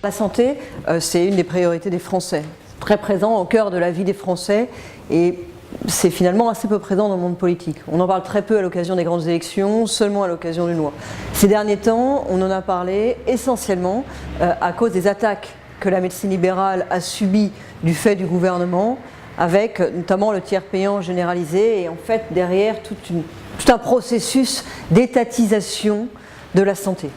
La santé, c'est une des priorités des Français, très présent au cœur de la vie des Français et c'est finalement assez peu présent dans le monde politique. On en parle très peu à l'occasion des grandes élections, seulement à l'occasion d'une loi. Ces derniers temps, on en a parlé essentiellement à cause des attaques que la médecine libérale a subies du fait du gouvernement, avec notamment le tiers payant généralisé et en fait derrière tout un processus d'étatisation de la santé.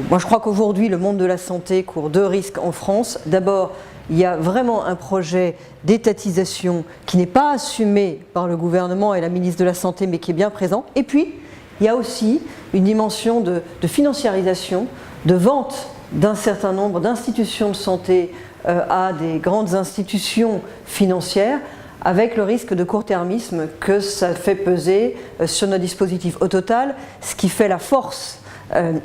Moi je crois qu'aujourd'hui le monde de la santé court deux risques en France. D'abord, il y a vraiment un projet d'étatisation qui n'est pas assumé par le gouvernement et la ministre de la Santé, mais qui est bien présent. Et puis, il y a aussi une dimension de financiarisation, de vente d'un certain nombre d'institutions de santé à des grandes institutions financières, avec le risque de court-termisme que ça fait peser sur nos dispositifs. Au total, ce qui fait la force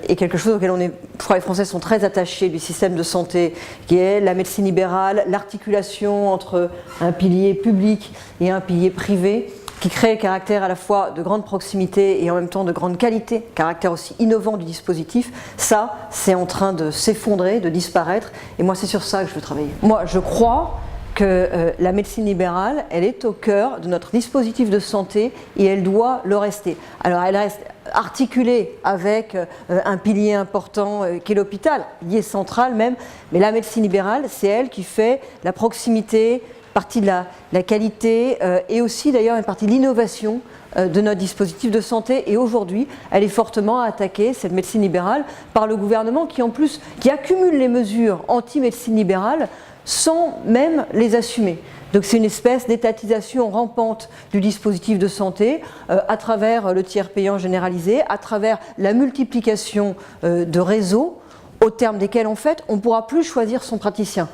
et quelque chose auquel je crois les Français sont très attachés du système de santé, qui est la médecine libérale, l'articulation entre un pilier public et un pilier privé, qui crée un caractère à la fois de grande proximité et en même temps de grande qualité, caractère aussi innovant du dispositif. Ça, c'est en train de s'effondrer, de disparaître, et moi c'est sur ça que je veux travailler. Moi je crois que la médecine libérale, elle est au cœur de notre dispositif de santé et elle doit le rester. Alors elle reste articulée avec un pilier important qui est l'hôpital, pilier central même, mais la médecine libérale, c'est elle qui fait la proximité, partie de la qualité et aussi d'ailleurs une partie de l'innovation de notre dispositif de santé. Et aujourd'hui, elle est fortement attaquée, cette médecine libérale, par le gouvernement qui en plus qui accumule les mesures anti-médecine libérale sans même les assumer. Donc c'est une espèce d'étatisation rampante du dispositif de santé à travers le tiers payant généralisé, à travers la multiplication de réseaux au terme desquels en fait on ne pourra plus choisir son praticien.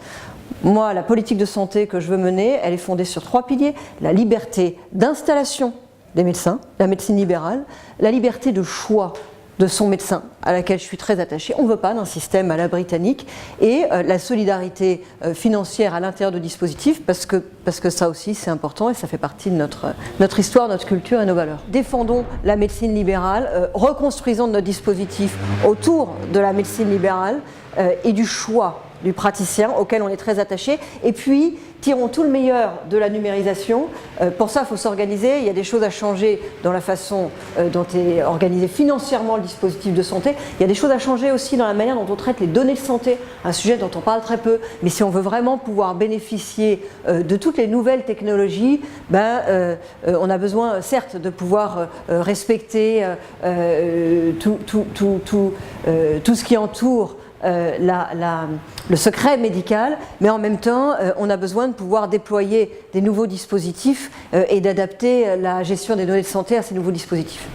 Moi, la politique de santé que je veux mener, elle est fondée sur trois piliers: la liberté d'installation des médecins, la médecine libérale, la liberté de choix de son médecin, à laquelle je suis très attachée. On ne veut pas d'un système à la britannique, et la solidarité financière à l'intérieur de dispositifs, parce que ça aussi c'est important et ça fait partie de notre histoire, notre culture et nos valeurs. Défendons la médecine libérale, reconstruisons notre dispositif autour de la médecine libérale et du choix du praticien auquel on est très attaché, et puis tirons tout le meilleur de la numérisation. Pour ça, il faut s'organiser, il y a des choses à changer dans la façon dont est organisé financièrement le dispositif de santé, il y a des choses à changer aussi dans la manière dont on traite les données de santé, un sujet dont on parle très peu, mais si on veut vraiment pouvoir bénéficier de toutes les nouvelles technologies, on a besoin certes de pouvoir respecter tout ce qui entoure le secret médical, mais en même temps, on a besoin de pouvoir déployer des nouveaux dispositifs et d'adapter la gestion des données de santé à ces nouveaux dispositifs.